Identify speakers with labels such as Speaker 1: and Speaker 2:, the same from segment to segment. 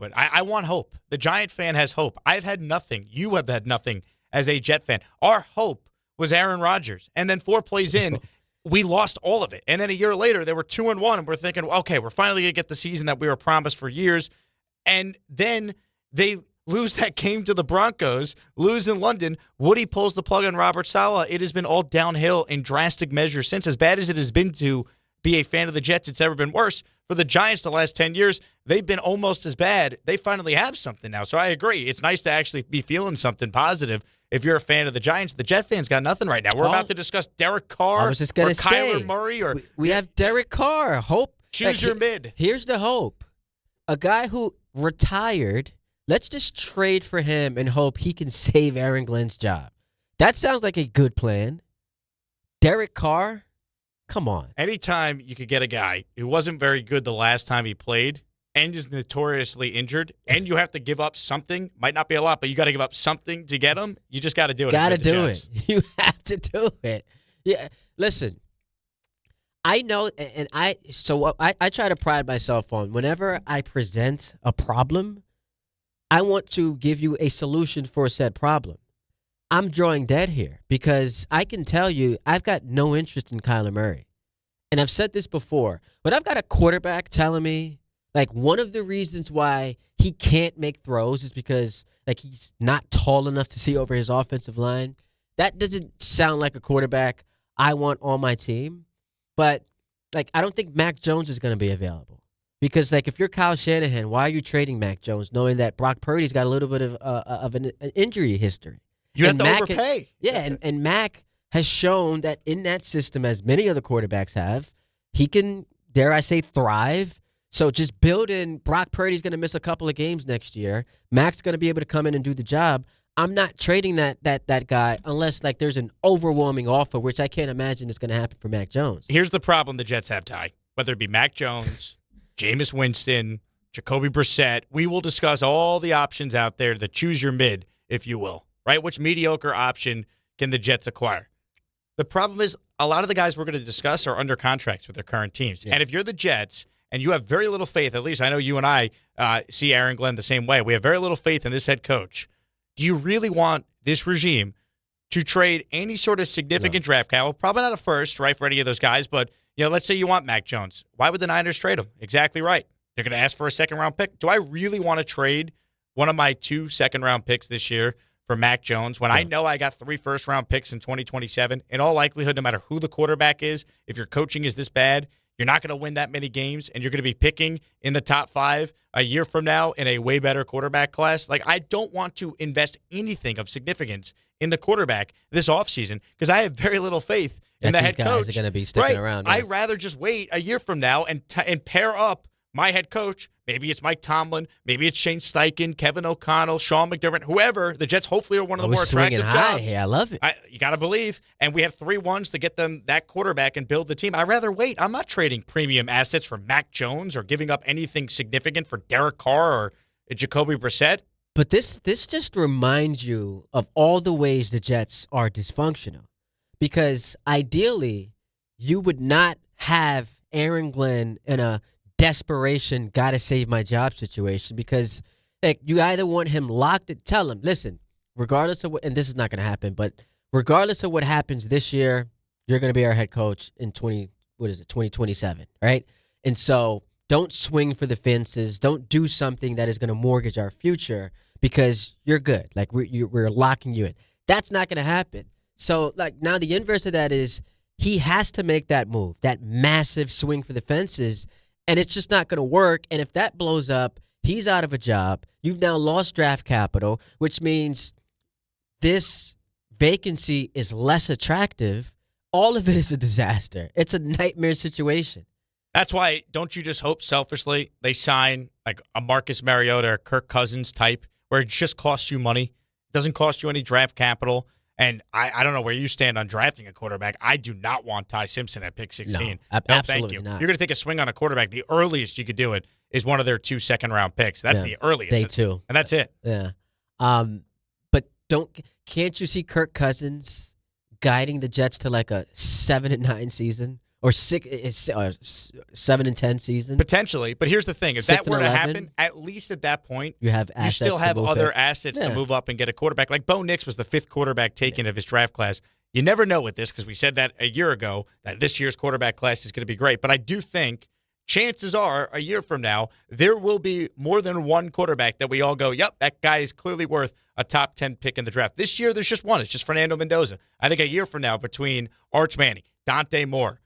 Speaker 1: But I want hope. The Giant fan has hope. I've had nothing. You have had nothing as a Jet fan. Our hope was Aaron Rodgers. And then 4 plays in, we lost all of it. And then a year later, they were 2-1, and we're thinking, okay, we're finally going to get the season that we were promised for years. And then they lose that game to the Broncos, lose in London. Woody pulls the plug on Robert Saleh. It has been all downhill in drastic measures since. As bad as it has been to be a fan of the Jets, it's ever been worse. For the Giants the last 10 years, they've been almost as bad. They finally have something now. So I agree. It's nice to actually be feeling something positive if you're a fan of the Giants. The Jet fans got nothing right now. We're about to discuss Derek Carr or Kyler Murray.
Speaker 2: We have Derek Carr. Hope.
Speaker 1: Choose your mid.
Speaker 2: Here's the hope. A guy who retired, let's just trade for him and hope he can save Aaron Glenn's job. That sounds like a good plan. Derek Carr? Come on.
Speaker 1: Anytime you could get a guy who wasn't very good the last time he played and is notoriously injured, and you have to give up something, might not be a lot, but you got to give up something to get him, you just got to do it.
Speaker 2: Got to do it. You have to do it. Yeah. Listen, I know, and I try to pride myself on whenever I present a problem, I want to give you a solution for said problem. I'm drawing dead here because I can tell you I've got no interest in Kyler Murray. And I've said this before, but I've got a quarterback telling me, like, one of the reasons why he can't make throws is because, like, he's not tall enough to see over his offensive line. That doesn't sound like a quarterback I want on my team. But, like, I don't think Mac Jones is going to be available. Because, like, if you're Kyle Shanahan, why are you trading Mac Jones knowing that Brock Purdy's got a little bit of an injury history?
Speaker 1: You have to overpay.
Speaker 2: And Mac has shown that in that system, as many other quarterbacks have, he can, dare I say, thrive. So just build in Brock Purdy's going to miss a couple of games next year. Mac's going to be able to come in and do the job. I'm not trading that guy unless, like, there's an overwhelming offer, which I can't imagine is going to happen for Mac Jones.
Speaker 1: Here's the problem the Jets have, Ty. Whether it be Mac Jones, Jameis Winston, Jacoby Brissett, we will discuss all the options out there to choose your mid, if you will. Right? Which mediocre option can the Jets acquire? The problem is a lot of the guys we're going to discuss are under contracts with their current teams. Yeah. And if you're the Jets and you have very little faith, at least I know you and I see Aaron Glenn the same way. We have very little faith in this head coach. Do you really want this regime to trade any sort of significant draft capital? Probably not a first, right, for any of those guys. But, let's say you want Mac Jones. Why would the Niners trade him? Exactly right. They're going to ask for a second-round pick. Do I really want to trade one of my 2 second-round picks this year for Mac Jones when I know I got 3 first-round picks in 2027? In all likelihood, no matter who the quarterback is, if your coaching is this bad, you're not going to win that many games, and you're going to be picking in the top 5 a year from now in a way better quarterback class. Like, I don't want to invest anything of significance in the quarterback this offseason because I have very little faith in the head coach.
Speaker 2: These guys are going to be sticking around.
Speaker 1: I'd rather just wait a year from now and pair up my head coach. Maybe it's Mike Tomlin. Maybe it's Shane Steichen, Kevin O'Connell, Sean McDermott, whoever. The Jets hopefully are one of the more attractive jobs.
Speaker 2: I love it.
Speaker 1: You got to believe. And we have 3 ones to get them that quarterback and build the team. I'd rather wait. I'm not trading premium assets for Mac Jones or giving up anything significant for Derek Carr or Jacoby Brissett.
Speaker 2: But this just reminds you of all the ways the Jets are dysfunctional. Because ideally, you would not have Aaron Glenn in a desperation, gotta save my job situation, because you either want him locked and tell him, listen, regardless of what, and this is not going to happen, but regardless of what happens this year, you're going to be our head coach in 2027, right? And so don't swing for the fences. Don't do something that is going to mortgage our future because you're good. Like we're locking you in. That's not going to happen. So like now the inverse of that is he has to make that move, that massive swing for the fences. And it's just not going to work. And if that blows up, he's out of a job. You've now lost draft capital, which means this vacancy is less attractive. All of it is a disaster. It's a nightmare situation.
Speaker 1: That's why, don't you just hope selfishly they sign like a Marcus Mariota or Kirk Cousins type where it just costs you money. It doesn't cost you any draft capital. And I don't know where you stand on drafting a quarterback. I do not want Ty Simpson at pick 16.
Speaker 2: No,
Speaker 1: absolutely
Speaker 2: thank you.
Speaker 1: Not. You're going to take a swing on a quarterback. The earliest you could do it is one of their 2 second-round picks. That's the earliest.
Speaker 2: Day 2.
Speaker 1: And that's it.
Speaker 2: Yeah. But can't you see Kirk Cousins guiding the Jets to like a 7-9 season or 7-10 season.
Speaker 1: Potentially, but here's the thing: if
Speaker 2: 6
Speaker 1: that were
Speaker 2: and
Speaker 1: to
Speaker 2: 11,
Speaker 1: happen, at least at that point,
Speaker 2: you have
Speaker 1: you
Speaker 2: assets
Speaker 1: still
Speaker 2: to
Speaker 1: have
Speaker 2: move
Speaker 1: other
Speaker 2: it.
Speaker 1: assets to
Speaker 2: Yeah.
Speaker 1: move up and get a quarterback. Like Bo Nix was the 5th quarterback taken of his draft class. You never know with this because we said that a year ago that this year's quarterback class is going to be great. But I do think chances are a year from now there will be more than one quarterback that we all go, yep, that guy is clearly worth a top 10 pick in the draft. This year there's just one. It's just Fernando Mendoza. I think a year from now between Arch Manning, Dante Moore,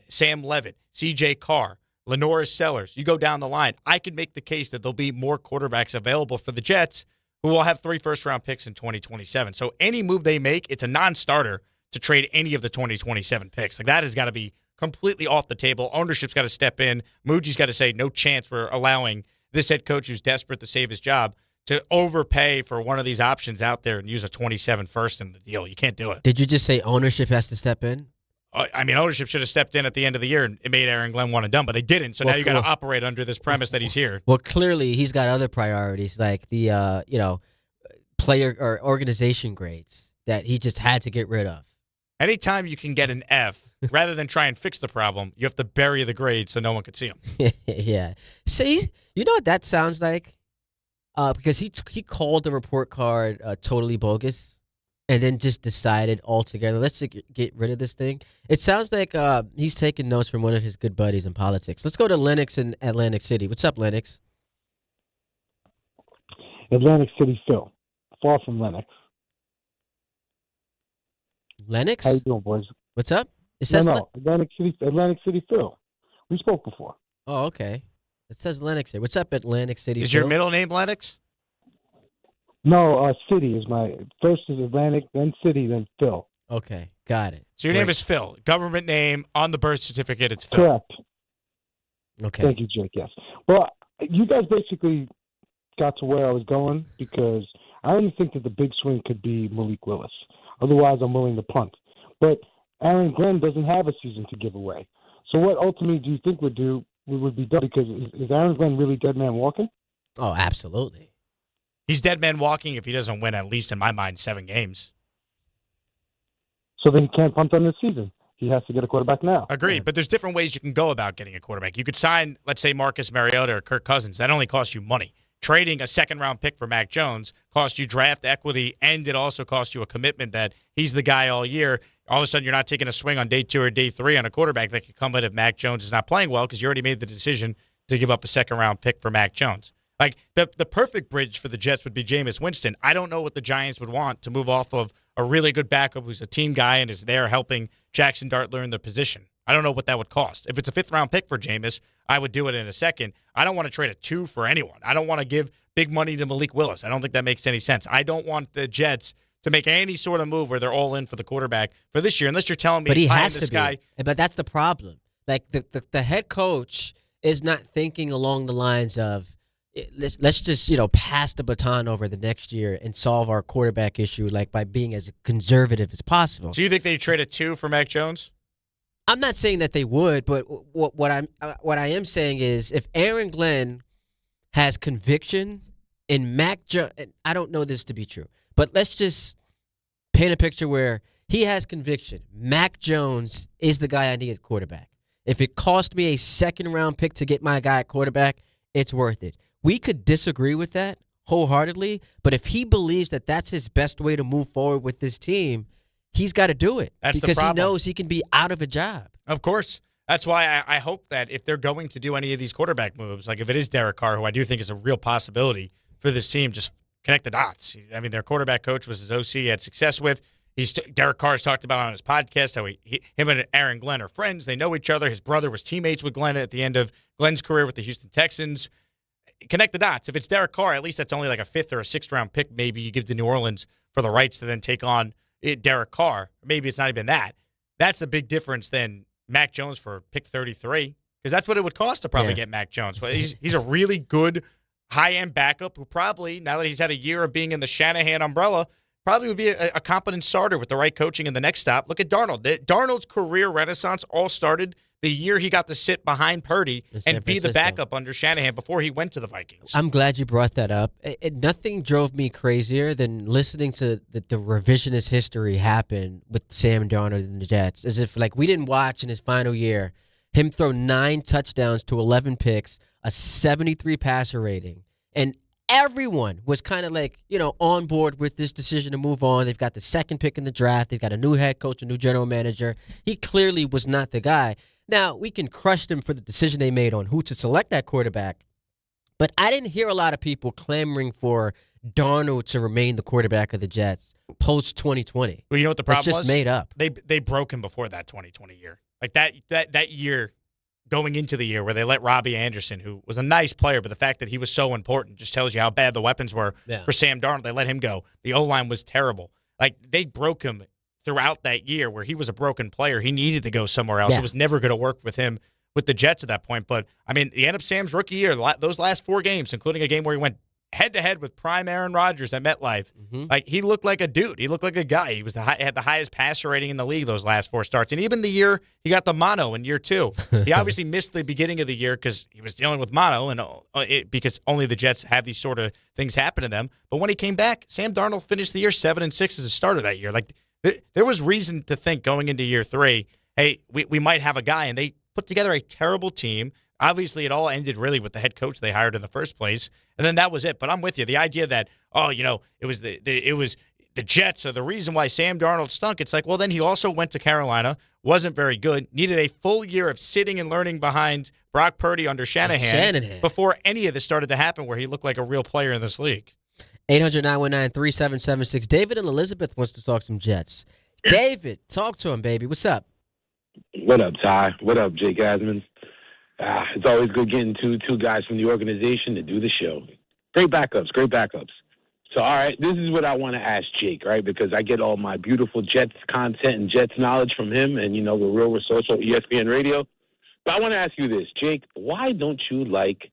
Speaker 1: Sam Levitt, C.J. Carr, Lenoris Sellers, you go down the line, I could make the case that there'll be more quarterbacks available for the Jets who will have 3 first-round picks in 2027. So any move they make, it's a non-starter to trade any of the 2027 picks. Like that has got to be completely off the table. Ownership's got to step in. Muji's got to say, no chance we're allowing this head coach who's desperate to save his job to overpay for one of these options out there and use a 27 first in the deal. You can't do it.
Speaker 2: Did you just say ownership has to step in?
Speaker 1: I mean, ownership should have stepped in at the end of the year and it made Aaron Glenn one and done, but they didn't. So now you got to operate under this premise that he's here.
Speaker 2: Well, clearly he's got other priorities like the player or organization grades that he just had to get rid of.
Speaker 1: Anytime you can get an F, rather than try and fix the problem, you have to bury the grade so no one can see them.
Speaker 2: Yeah. See, you know what that sounds like? Because he called the report card totally bogus and then just decided altogether, let's just get rid of this thing. It sounds like he's taking notes from one of his good buddies in politics. Let's go to Lennox in Atlantic City. What's up, Lennox?
Speaker 3: Atlantic City, Phil. Far from Lennox.
Speaker 2: Lennox?
Speaker 3: How you doing, boys?
Speaker 2: What's up? It says
Speaker 3: No. Atlantic City, Phil. We spoke before.
Speaker 2: Oh, okay. It says Lennox here. What's up, Atlantic City?
Speaker 1: Is
Speaker 2: Phil?
Speaker 1: your middle name Lennox?
Speaker 3: No, City is my first is Atlantic, then City, then Phil.
Speaker 2: Okay, got it.
Speaker 1: So your
Speaker 2: Great.
Speaker 1: name is Phil. Government name on the birth certificate, it's Phil.
Speaker 3: Correct.
Speaker 2: Okay.
Speaker 3: Thank you, Jake. Yes. Well, you guys basically got to where I was going because I only think that the big swing could be Malik Willis. Otherwise, I'm willing to punt. But Aaron Glenn doesn't have a season to give away. So what ultimately do you think would be done? Because is Aaron Glenn really dead man walking?
Speaker 2: Oh, absolutely.
Speaker 1: He's dead man walking if he doesn't win, at least in my mind, 7 games.
Speaker 3: So then he can't punt on this season. He has to get a quarterback now.
Speaker 1: Agreed, but there's different ways you can go about getting a quarterback. You could sign, let's say, Marcus Mariota or Kirk Cousins. That only costs you money. Trading a second-round pick for Mac Jones costs you draft equity, and it also costs you a commitment that he's the guy all year. All of a sudden, you're not taking a swing on day 2 or day 3 on a quarterback that could come in if Mac Jones is not playing well because you already made the decision to give up a second-round pick for Mac Jones. Like, the perfect bridge for the Jets would be Jameis Winston. I don't know what the Giants would want to move off of a really good backup who's a team guy and is there helping Jackson Dart learn the position. I don't know what that would cost. If it's a 5th-round pick for Jameis, I would do it in a second. I don't want to trade a 2 for anyone. I don't want to give big money to Malik Willis. I don't think that makes any sense. I don't want the Jets to make any sort of move where they're all in for the quarterback for this year, unless you're telling me
Speaker 2: But he
Speaker 1: pie in
Speaker 2: has
Speaker 1: the
Speaker 2: to
Speaker 1: sky.
Speaker 2: be. But that's the problem. Like the head coach is not thinking along the lines of let's just pass the baton over the next year and solve our quarterback issue like by being as conservative as possible.
Speaker 1: Do you think they trade a 2 for Mac Jones?
Speaker 2: I'm not saying that they would, but what I am saying is if Aaron Glenn has conviction in Mac Jones, I don't know this to be true, but let's just paint a picture where he has conviction. Mac Jones is the guy I need at quarterback. If it cost me a 2nd-round pick to get my guy at quarterback, it's worth it. We could disagree with that wholeheartedly, but if he believes that that's his best way to move forward with this team, he's got to do it.
Speaker 1: That's the
Speaker 2: because he
Speaker 1: problem.
Speaker 2: knows he can be out of a job.
Speaker 1: Of course. That's why I hope that if they're going to do any of these quarterback moves, like if it is Derek Carr, who I do think is a real possibility for this team, just connect the dots. I mean, their quarterback coach was his OC he had success with. Derek Carr's talked about on his podcast how him and Aaron Glenn are friends. They know each other. His brother was teammates with Glenn at the end of Glenn's career with the Houston Texans. Connect the dots. If it's Derek Carr, at least that's only like a 5th or a 6th-round pick maybe you give to New Orleans for the rights to then take on Derek Carr. Maybe it's not even that. That's a big difference than Mac Jones for pick 33 because that's what it would cost to probably get Mac Jones. But he's a really good high-end backup who probably, now that he's had a year of being in the Shanahan umbrella, probably would be a competent starter with the right coaching in the next stop. Look at Darnold. Darnold's career renaissance all started the year he got to sit behind Purdy and be the backup under Shanahan before he went to the Vikings.
Speaker 2: I'm glad you brought that up. Nothing drove me crazier than listening to the revisionist history happen with Sam Darnold and the Jets, as if like we didn't watch in his final year him throw 9 touchdowns to 11 picks, a 73 passer rating, and everyone was kind of like, on board with this decision to move on. They've got the second pick in the draft. They've got a new head coach, a new general manager. He clearly was not the guy. Now, we can crush them for the decision they made on who to select that quarterback, but I didn't hear a lot of people clamoring for Darnold to remain the quarterback of the Jets post-2020.
Speaker 1: Well, you know what the problem was?
Speaker 2: It's just made up.
Speaker 1: They broke him before that 2020 year. Like that year, going into the year where they let Robbie Anderson, who was a nice player, but the fact that he was so important just tells you how bad the weapons were for Sam Darnold. They let him go. The O-line was terrible. Like, they broke him throughout that year where he was a broken player. He needed to go somewhere else. It was never going to work with him with the Jets at that point. But, I mean, the end of Sam's rookie year, those last 4 games, including a game where he went head-to-head with prime Aaron Rodgers at MetLife, like, he looked like a dude. He looked like a guy. He was had the highest passer rating in the league those last 4 starts. And even the year he got the mono in year 2, he obviously missed the beginning of the year because he was dealing with mono, and because only the Jets have these sort of things happen to them. But when he came back, Sam Darnold finished the year 7-6 as a starter that year. Like, there was reason to think going into year 3, hey, we might have a guy, and they put together a terrible team. Obviously, it all ended really with the head coach they hired in the first place, and then that was it. But I'm with you. The idea that, it was the Jets are the reason why Sam Darnold stunk. It's like, well, then he also went to Carolina, wasn't very good, needed a full year of sitting and learning behind Brock Purdy under Shanahan before any of this started to happen where he looked like a real player in this league.
Speaker 2: 800-919-3776. David and Elizabeth wants to talk some Jets. David, talk to him, baby. What's up?
Speaker 4: What up, Ty? What up, Jake Asman? It's always good getting two guys from the organization to do the show. Great backups. So, all right, this is what I want to ask Jake, right? Because I get all my beautiful Jets content and Jets knowledge from him, and, we're real with social ESPN radio. But I want to ask you this, Jake. Why don't you like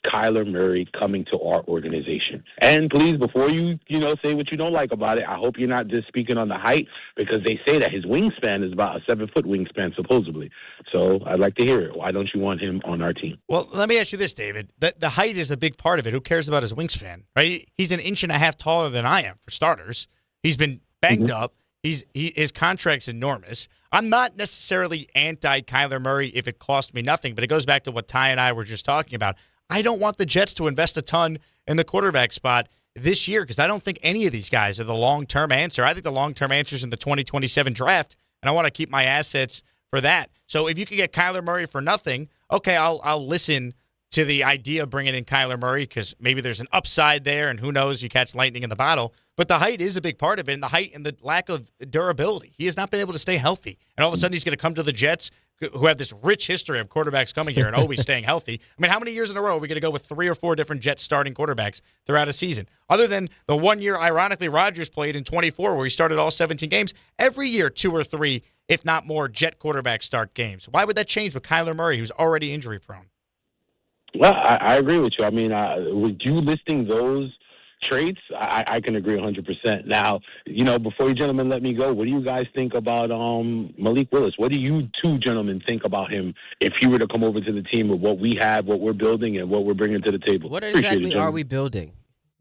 Speaker 4: Kyler Murray coming to our organization? And please, before you, say what you don't like about it, I hope you're not just speaking on the height, because they say that his wingspan is about a 7-foot wingspan, supposedly. So I'd like to hear it. Why don't you want him on our team?
Speaker 1: Well, let me ask you this, David. The height is a big part of it. Who cares about his wingspan, right? He's an inch and a half taller than I am, for starters. He's been banged up. His contract's enormous. I'm not necessarily anti-Kyler Murray if it cost me nothing, but it goes back to what Ty and I were just talking about. I don't want the Jets to invest a ton in the quarterback spot this year because I don't think any of these guys are the long-term answer. I think the long-term answer is in the 2027 draft, and I want to keep my assets for that. So if you could get Kyler Murray for nothing, okay, I'll listen to the idea of bringing in Kyler Murray because maybe there's an upside there, and who knows, you catch lightning in the bottle. But the height is a big part of it, and the height and the lack of durability. He has not been able to stay healthy, and all of a sudden he's going to come to the Jets, who have this rich history of quarterbacks coming here and always staying healthy. I mean, how many years in a row are we going to go with 3 or 4 different Jets starting quarterbacks throughout a season? Other than the 1 year, ironically, Rodgers played in 24 where he started all 17 games. Every year, 2 or 3, if not more, Jet quarterbacks start games. Why would that change with Kyler Murray, who's already injury-prone?
Speaker 4: Well, I agree with you. I mean, with you listing those traits, I can agree 100%. Now, before you gentlemen let me go, what do you guys think about Malik Willis? What do you two gentlemen think about him if he were to come over to the team with what we have, what we're building, and what we're bringing to the table?
Speaker 2: What exactly are we building?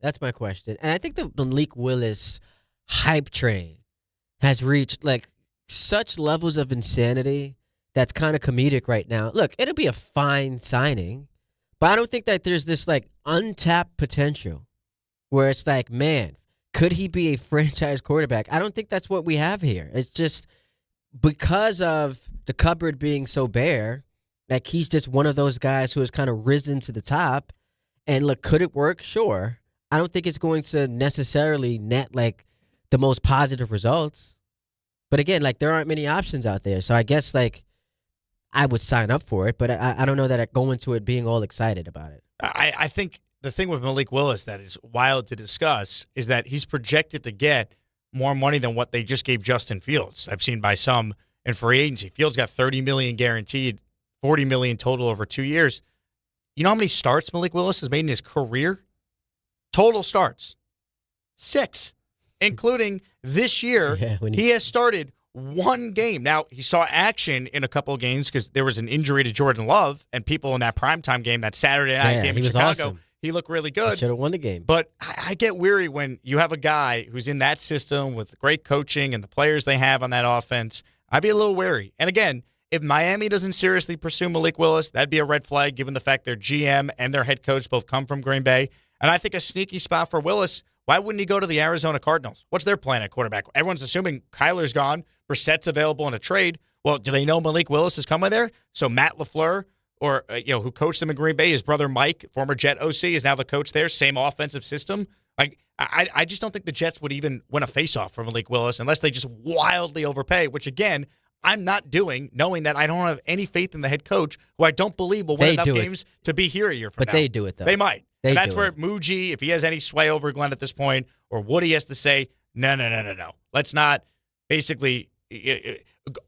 Speaker 2: That's my question. And I think the Malik Willis hype train has reached such levels of insanity that's kind of comedic right now. Look, it'll be a fine signing, but I don't think that there's this untapped potential where it's like, man, could he be a franchise quarterback? I don't think that's what we have here. It's just because of the cupboard being so bare, he's just one of those guys who has kind of risen to the top. And look, could it work? Sure. I don't think it's going to necessarily net the most positive results. But again, there aren't many options out there. So I guess I would sign up for it, but I don't know that I go into it being all excited about it.
Speaker 1: I think the thing with Malik Willis that is wild to discuss is that he's projected to get more money than what they just gave Justin Fields. I've seen by some in free agency. Fields got $30 million guaranteed, $40 million total over 2 years. You know how many starts Malik Willis has made in his career? Total starts. 6, including this year. He has started one game. Now, he saw action in a couple of games because there was an injury to Jordan Love, and people in that primetime game, that Saturday night game in Chicago,
Speaker 2: awesome.
Speaker 1: He looked really good.
Speaker 2: Should have won the game.
Speaker 1: But I get weary when you have a guy who's in that system with great coaching and the players they have on that offense. I'd be a little wary. And again, if Miami doesn't seriously pursue Malik Willis, that'd be a red flag given the fact their GM and their head coach both come from Green Bay. And I think a sneaky spot for Willis, why wouldn't he go to the Arizona Cardinals? What's their plan at quarterback? Everyone's assuming Kyler's gone, Brissett's available in a trade. Well, do they know Malik Willis is coming there? So Matt LaFleur, or who coached them in Green Bay, his brother Mike, former Jet OC, is now the coach there. Same offensive system. Like I just don't think the Jets would even win a faceoff for Malik Willis unless they just wildly overpay, which, again, I'm not doing, knowing that I don't have any faith in the head coach, who I don't believe will win enough games to be here a year from now.
Speaker 2: But they do it, though.
Speaker 1: They might. And that's where Muji, if he has any sway over Glenn at this point, or Woody has to say, no. Let's not basically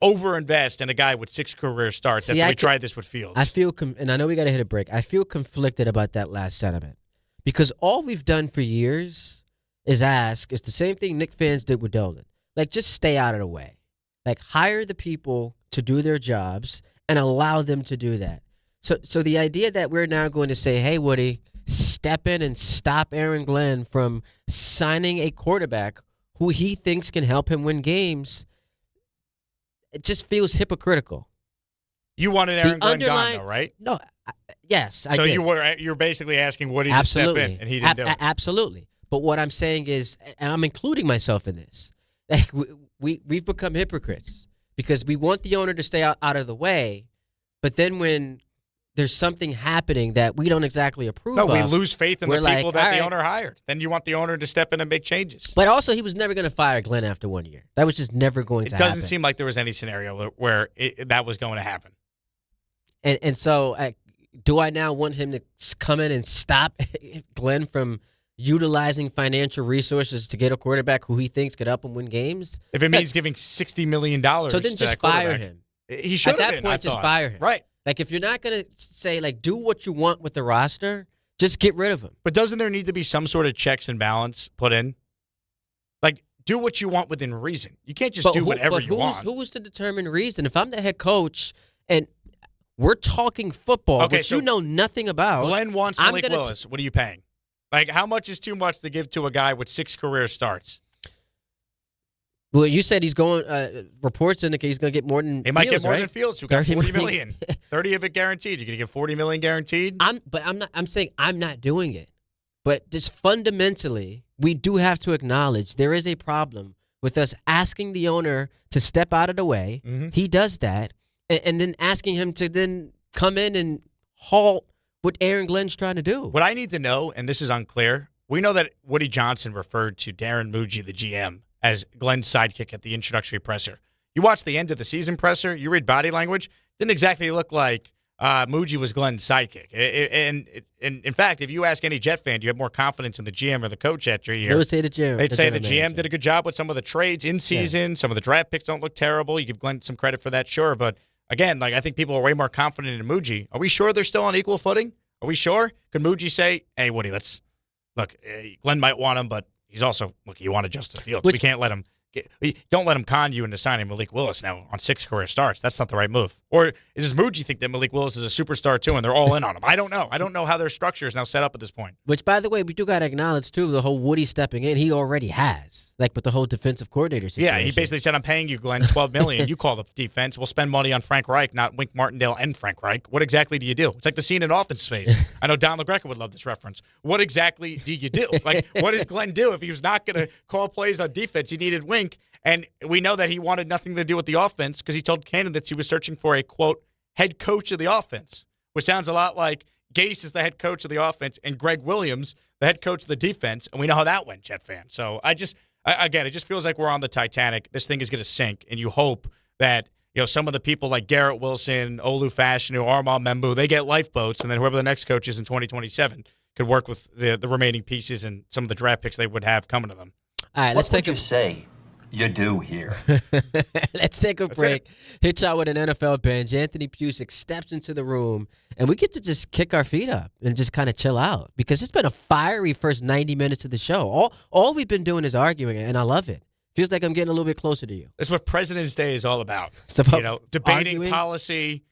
Speaker 1: overinvest in a guy with 6 career starts after we tried this with Fields.
Speaker 2: I feel, and I know we got to hit a break, I feel conflicted about that last sentiment. Because all we've done for years is ask, it's the same thing Nick fans did with Dolan. Like, just stay out of the way. Like, hire the people to do their jobs and allow them to do that. So the idea that we're now going to say, hey, Woody, step in and stop Aaron Glenn from signing a quarterback who he thinks can help him win games, it just feels hypocritical.
Speaker 1: You wanted Aaron Glenn gone, though, right?
Speaker 2: No, yes, I did.
Speaker 1: So you're basically asking Woody to step in, and he didn't do it.
Speaker 2: Absolutely. But what I'm saying is, and I'm including myself in this, like we've become hypocrites because we want the owner to stay out of the way, but then when there's something happening that we don't exactly approve of.
Speaker 1: No, we lose faith in the people that the
Speaker 2: right.
Speaker 1: owner hired. Then you want the owner to step in and make changes.
Speaker 2: But also, he was never going to fire Glenn after 1 year. That was just never going to happen.
Speaker 1: It doesn't seem like there was any scenario where that was going to happen.
Speaker 2: And so, do I now want him to come in and stop Glenn from utilizing financial resources to get a quarterback who he thinks could help him win games?
Speaker 1: If it means giving $60 million
Speaker 2: so then just fire him.
Speaker 1: He should have been.
Speaker 2: At that point, just fire him.
Speaker 1: Right.
Speaker 2: Like, if you're not going to say, like, do what you want with the roster, just get rid of him.
Speaker 1: But doesn't there need to be some sort of checks and balance put in? Like, do what you want within reason. You can't just do whatever you want.
Speaker 2: Who's to determine reason? If I'm the head coach and we're talking football, which so you know nothing about.
Speaker 1: Glenn wants Malik Willis. What are you paying? Like, how much is too much to give to a guy with 6 career starts?
Speaker 2: Well, you said he's going. Reports indicate he's going to get more than.
Speaker 1: He might
Speaker 2: Fields,
Speaker 1: get more
Speaker 2: right?
Speaker 1: than Fields, who got $40 million. 30 of it guaranteed. You're going to get $40 million guaranteed.
Speaker 2: I'm not. I'm saying I'm not doing it. But just fundamentally, we do have to acknowledge there is a problem with us asking the owner to step out of the way. Mm-hmm. He does that, and then asking him to then come in and halt what Aaron Glenn's trying to do.
Speaker 1: What I need to know, and this is unclear, we know that Woody Johnson referred to Darren Muji, the GM, as Glenn's sidekick at the introductory presser. You watch the end of the season presser, you read body language, didn't exactly look like Muji was Glenn's sidekick. And in fact, if you ask any Jet fan, do you have more confidence in the GM or the coach after a year?
Speaker 2: They would say the GM.
Speaker 1: They'd say the GM did a good job with some of the trades in season. Yeah. Some of the draft picks don't look terrible. You give Glenn some credit for that, sure. But again, like I think people are way more confident in Muji. Are we sure they're still on equal footing? Are we sure? Could Muji say, hey, Woody, Glenn might want him, but he's also, you wanted Justin Fields. We can't let him don't let him con you into signing Malik Willis now on 6 career starts. That's not the right move. Or does Muji think that Malik Willis is a superstar too and they're all in on him? I don't know. I don't know how their structure is now set up at this point.
Speaker 2: Which, by the way, we do got to acknowledge too, the whole Woody stepping in, he already has. Like with the whole defensive coordinator situation.
Speaker 1: Yeah, he basically said, I'm paying you, Glenn, $12 million. You call the defense. We'll spend money on Frank Reich, not Wink Martindale and Frank Reich. What exactly do you do? It's like the scene in Office Space. I know Don LaGreca would love this reference. What exactly do you do? Like, what does Glenn do if he was not going to call plays on defense? He needed Wink. And we know that he wanted nothing to do with the offense because he told candidates he was searching for a, quote, head coach of the offense, which sounds a lot like Gase is the head coach of the offense and Greg Williams, the head coach of the defense. And we know how that went, Jet fan. So it just feels like we're on the Titanic. This thing is going to sink. And you hope that, some of the people like Garrett Wilson, Olu Fashanu, Armand Membu, they get lifeboats. And then whoever the next coach is in 2027 could work with the remaining pieces and some of the draft picks they would have coming to them.
Speaker 2: All right,
Speaker 5: what would you say you do here?
Speaker 2: Let's take a break. Hit y'all with an NFL binge. Anthony Pusick steps into the room, and we get to just kick our feet up and just kind of chill out because it's been a fiery first 90 minutes of the show. All we've been doing is arguing, and I love it Feels like I'm getting a little bit closer to you.
Speaker 1: That's what President's Day is all about.
Speaker 2: It's about
Speaker 1: Debating
Speaker 2: arguing.
Speaker 1: policy,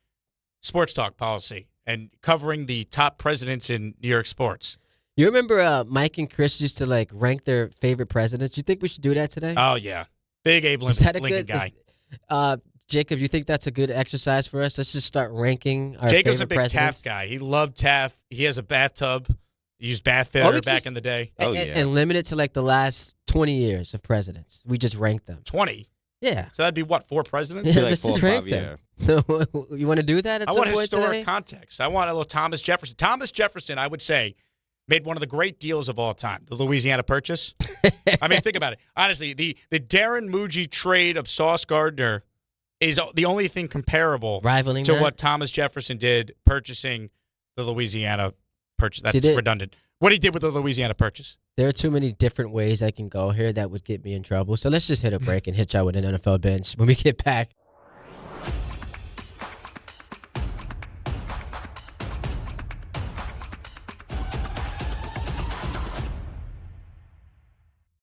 Speaker 1: sports talk policy, and covering the top presidents in New York sports.
Speaker 2: You remember Mike and Chris used to like rank their favorite presidents? You think we should do that today?
Speaker 1: Oh, yeah. Big Abe
Speaker 2: Is that a
Speaker 1: Lincoln
Speaker 2: good
Speaker 1: guy.
Speaker 2: Jacob, you think that's a good exercise for us? Let's just start ranking our
Speaker 1: Jacob's
Speaker 2: favorite
Speaker 1: a big
Speaker 2: presidents.
Speaker 1: Taft guy. He loved Taft. He has a bathtub. He used bath filter back in the day.
Speaker 2: And limit it to like the last 20 years of presidents. We just rank them.
Speaker 1: 20.
Speaker 2: Yeah.
Speaker 1: So that'd be what, 4 presidents?
Speaker 2: Yeah,
Speaker 6: like
Speaker 2: let's
Speaker 6: 4 or
Speaker 2: just rank
Speaker 6: 5,
Speaker 2: them. You want to do that at
Speaker 1: I
Speaker 2: some
Speaker 1: want
Speaker 2: point
Speaker 1: historic
Speaker 2: today?
Speaker 1: context. I want a little Thomas Jefferson. Thomas Jefferson, I would say, made one of the great deals of all time, the Louisiana Purchase. I mean, think about it. Honestly, the Darren Muji trade of Sauce Gardner is the only thing comparable
Speaker 2: Rivaling
Speaker 1: to
Speaker 2: that?
Speaker 1: what Thomas Jefferson did purchasing the Louisiana Purchase. That's
Speaker 2: See,
Speaker 1: redundant. What he did with the Louisiana Purchase.
Speaker 2: There are too many different ways I can go here that would get me in trouble. So let's just hit a break and hit y'all with an NFL bench. When we get back,